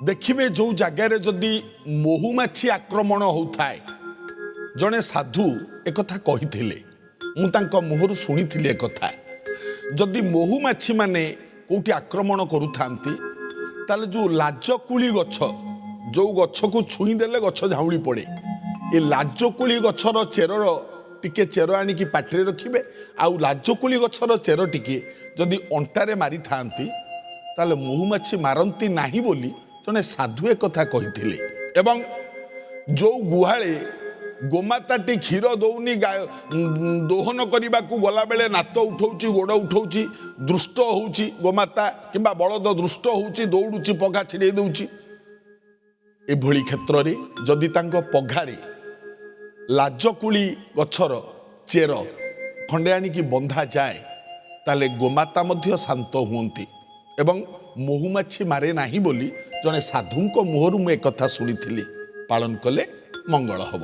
देखिए जो जगार जदि महुमाछी आक्रमण होता है जड़े साधु एक कही मुहर शुणी एक जदि महुमाछी माने कौटी आक्रमण करुता जो लाजकुली गछ जो गछ को छुईदेले गछ झाउली पड़े ये लाजकुली गछर चेरर टिके चेर आणिकी पाटिरे रखिबे आउ लाजकुली गछर चेर टिके जदि अंटारे मारी थांती ताले महुमाछी मारती नाही बोली जने साधु एक कथा कही एवं जो गुहाले गोमाताटी क्षीर दौनी दोहन करने को गला बेले नात उठाऊँ गोड़ उठाऊँ दृष्ट होउची गोमाता किंबा बलद दृष्ट होउची दौड़ुची पघा छिड़े दउची एभली क्षेत्र रे जदि तांको पघारे लाजकुली गछर चेर खंडे आणिकी बंधा जाए ताले गोमाता मध्य शांत हुअंती एवं महुमाछी मारे नाही बोली जने साधुंको मुहरु मु एक कथा शुणी पालन कले मंगल हब।